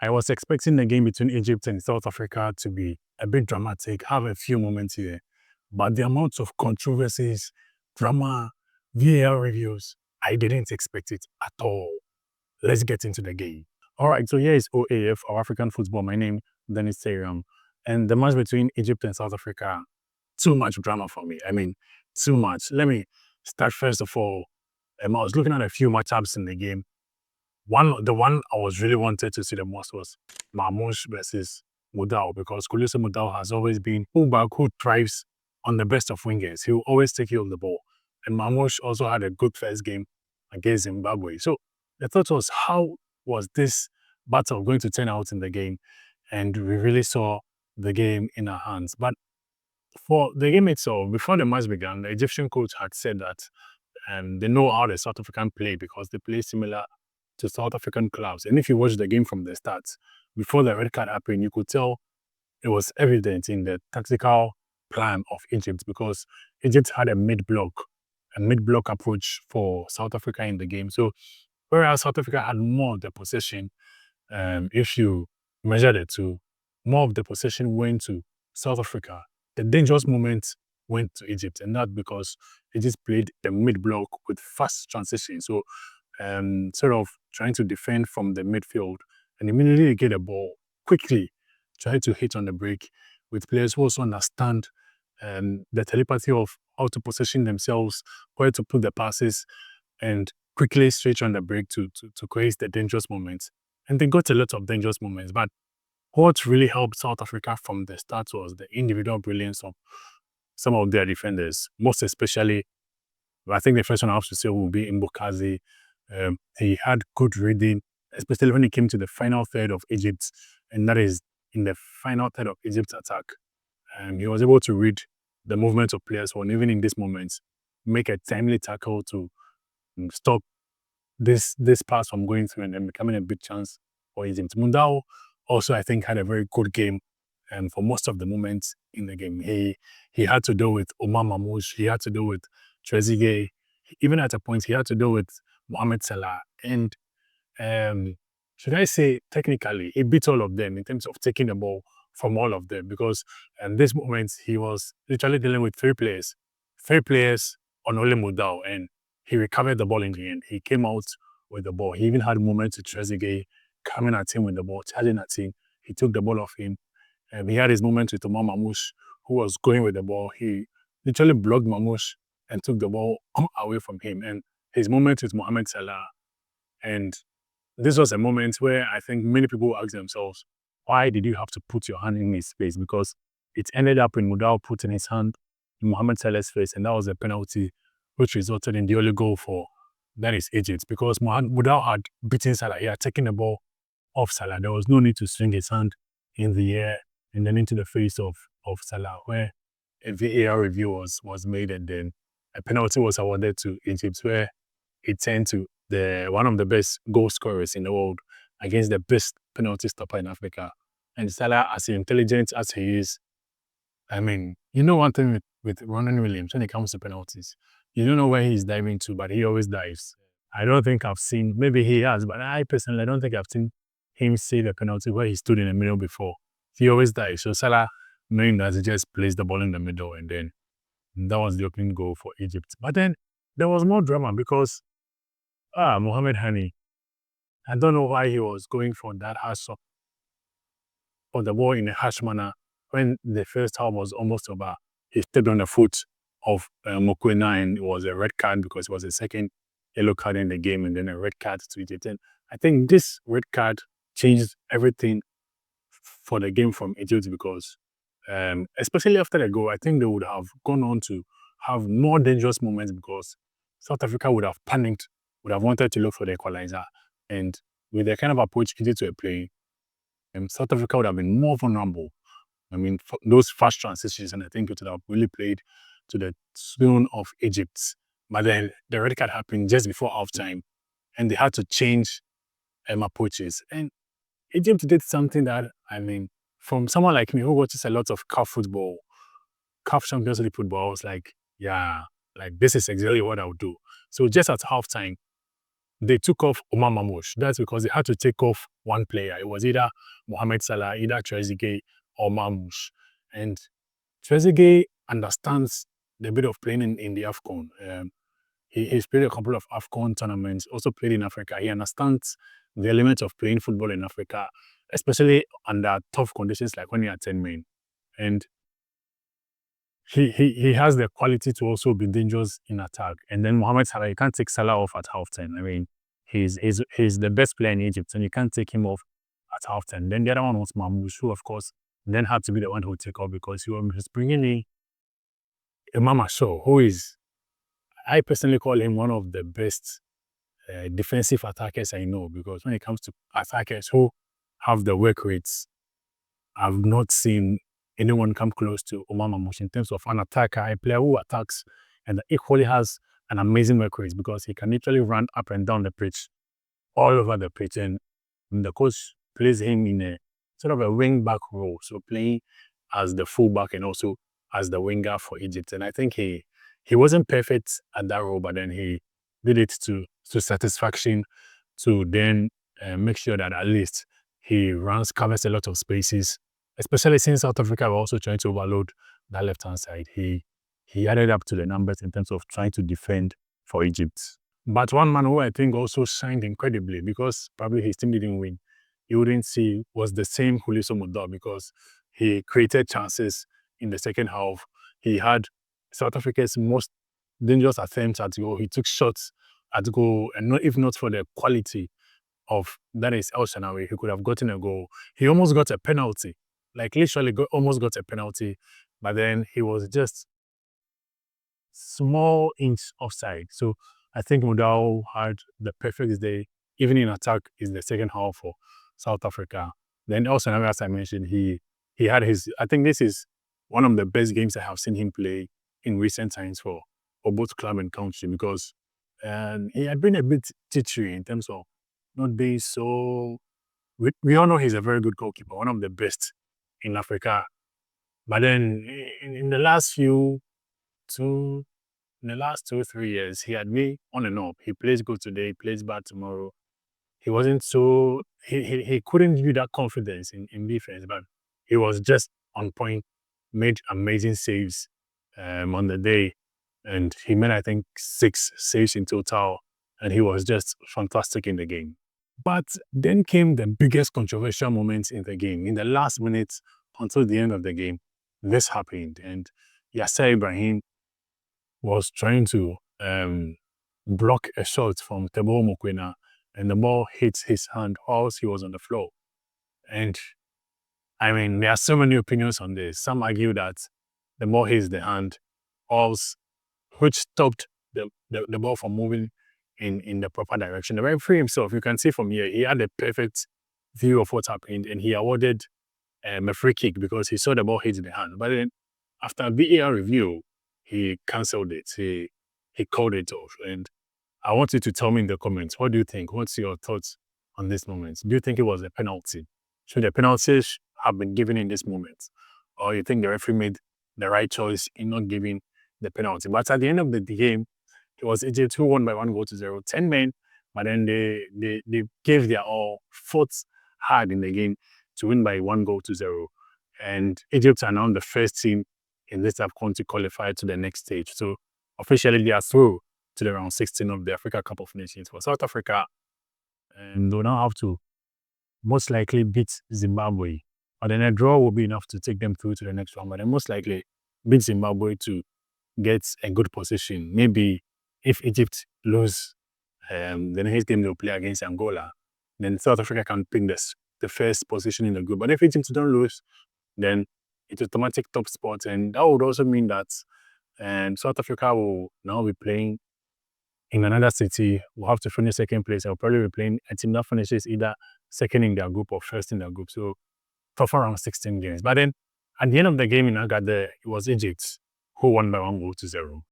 I was expecting the game between Egypt and South Africa to be a bit dramatic, have a few moments here. But the amount of controversies, drama, VAR reviews, I didn't expect it at all. Let's get into the game. All right, so here is OAF, or African football. My name, Dennis Terium. And the match between Egypt and South Africa, too much drama for me. I mean, too much. Let me start first of all. I was looking at a few matchups in the game. The one I was really wanted to see the most was Marmoush versus Mudau, because Kulusi Mudau has always been fullback who thrives on the best of wingers. He will always take care of the ball. And Marmoush also had a good first game against Zimbabwe. So the thought was, how was this battle going to turn out in the game? And we really saw the game in our hands. But for the game itself, before the match began, the Egyptian coach had said that they know how the South African play because they play similar to South African clubs. And if you watch the game from the start, before the red card happened, you could tell it was evident in the tactical plan of Egypt, because Egypt had a mid-block approach for South Africa in the game. So whereas South Africa had more of the possession, if you measure the two, more of the possession went to South Africa. The dangerous moments went to Egypt, and that because Egypt played the mid-block with fast transition. So sort of trying to defend from the midfield, and immediately get a ball, quickly try to hit on the break with players who also understand the telepathy of how to position themselves, where to put the passes, and quickly switch on the break to create the dangerous moments. And they got a lot of dangerous moments. But what really helped South Africa from the start was the individual brilliance of some of their defenders, most especially, I think the first one I have to say will be Mbokazi. He had good reading, especially when it came to the final third of Egypt, and that is in the final third of Egypt's attack. He was able to read the movement of players, and even in this moment, make a timely tackle to stop this pass from going through and then becoming a big chance for Egypt. Mudau also, I think, had a very good game for most of the moments in the game. He had to do with Omar Mamouche, he had to do with Trezeguet, even at a point he had to do with Mohammed Salah. And should I say, technically, he beat all of them in terms of taking the ball from all of them, because in this moment he was literally dealing with three players on only Mudau, and he recovered the ball in the end. He came out with the ball. He even had moments to Trezeguet coming at him with the ball, charging at him. He took the ball off him. He had his moment with Omar Mamouche, who was going with the ball. He literally blocked Mamouche and took the ball away from him. And his moment with Mohammed Salah. And this was a moment where I think many people ask themselves, why did you have to put your hand in his face? Because it ended up in Mudau putting his hand in Mohammed Salah's face, and that was a penalty which resulted in the only goal for, that is, Egypt. Because Mudau had beaten Salah, he had taken the ball off Salah. There was no need to swing his hand in the air and then into the face of Salah, where a VAR review was made, and then a penalty was awarded to Egypt, where it turned to one of the best goal scorers in the world against the best penalty stopper in Africa. And Salah, as intelligent as he is, I mean, you know one thing with Ronald Williams, when it comes to penalties, you don't know where he's diving to, but he always dives. I don't think I've seen, maybe he has, but I personally, I don't think I've seen him save a penalty where he stood in the middle before. He always dives. So Salah, knowing that, he just placed the ball in the middle, and then that was the opening goal for Egypt. But then there was more drama because Mohamed Hani, I don't know why he was going for that harsh for the ball in a harsh manner when the first half was almost over. He stepped on the foot of Mokwena, and it was a red card because it was the second yellow card in the game, and then a red card to Egypt. And I think this red card changed everything for the game from Egypt, because especially after the goal, I think they would have gone on to have more dangerous moments, because South Africa would have panicked, would have wanted to look for the equalizer. And with the kind of approach Egypt were playing, South Africa would have been more vulnerable. I mean, those fast transitions, and I think it would have really played to the tune of Egypt. But then the red card happened just before halftime, and they had to change approaches. And Egypt did something that, I mean, from someone like me who watches a lot of CAF football, CAF Champions League football, I was like, yeah, like this is exactly what I would do. So just at halftime, they took off Omar Mamouche. That's because they had to take off one player. It was either Mohammed Salah, either Trezeguet or Mamouche. And Trezeguet understands the bit of playing in the AFCON. He's played a couple of AFCON tournaments, also played in Africa. He understands the element of playing football in Africa, especially under tough conditions like when you are 10 men. And he has the quality to also be dangerous in attack. And then Mohamed Salah, you can't take Salah off at half-time. I mean, he's the best player in Egypt, and you can't take him off at half-time. Then the other one was Mamouche, who, of course, then had to be the one who would take off because he was bringing in Imam Shaw, who is, I personally call him one of the best defensive attackers I know, because when it comes to attackers who have the work rates, I've not seen anyone come close to Omar Mamouche in terms of an attacker, a player who attacks and equally has an amazing work rate, because he can literally run up and down the pitch, all over the pitch. And the coach plays him in a sort of a wing back role, so playing as the fullback and also as the winger for Egypt. And I think he wasn't perfect at that role, but then he did it to satisfaction, to then make sure that at least he covers a lot of spaces, especially since South Africa were also trying to overload that left-hand side. He added up to the numbers in terms of trying to defend for Egypt. But one man who I think also shined incredibly, because probably his team didn't win, you wouldn't see, was the same Mudau, because he created chances in the second half. He had South Africa's most dangerous attempts at goal. He took shots at goal, and if not for the quality of that is El Shanawi, he could have gotten a goal. He almost got a penalty, like literally almost got a penalty, but then he was just small inch offside. So I think Mudau had the perfect day, even in attack, is the second half for South Africa. Then also, as I mentioned, he had his, I think this is one of the best games I have seen him play in recent times for both club and country, because he had been a bit tittery in terms of not being so, we all know he's a very good goalkeeper, one of the best in Africa. But then in the last 2 or 3 years, he had been on and off. He plays good today, he plays bad tomorrow. He wasn't so, he couldn't give you that confidence in defense, but he was just on point, made amazing saves on the day. And he made, I think, 6 saves in total, and he was just fantastic in the game. But then came the biggest controversial moments in the game. In the last minutes until the end of the game, this happened, and Yasser Ibrahim was trying to block a shot from Teboho Mokoena, and the ball hits his hand whilst he was on the floor. And I mean, there are so many opinions on this. Some argue that the ball hits the hand, which stopped the ball from moving in the proper direction. The referee himself, you can see from here, he had a perfect view of what happened, and he awarded a free kick because he saw the ball hit the hand. But then after VAR review, he cancelled it. He called it off. And I want you to tell me in the comments, what do you think? What's your thoughts on this moment? Do you think it was a penalty? Should the penalties have been given in this moment? Or you think the referee made the right choice in not giving the penalty? But at the end of the game, it was Egypt who won by 1-0, 10 men, but then they gave their all, fought hard in the game to win by 1-0. And Egypt are now the first team in this AFCON to qualify to the next stage. So officially they are through to the round 16 of the Africa Cup of Nations for South Africa. And they'll now have to most likely beat Zimbabwe. But then a draw will be enough to take them through to the next round. But then most likely beat Zimbabwe to get a good position. Maybe if Egypt lose the next game they'll play against Angola, then South Africa can pick the first position in the group. But if Egypt don't lose, then it's automatic top spot. And that would also mean that South Africa will now be playing in another city, will have to finish second place. They'll probably be playing a team that finishes either second in their group or first in their group. So tough around 16 games. But then at the end of the game in Agadez, it was Egypt who won by 1-0.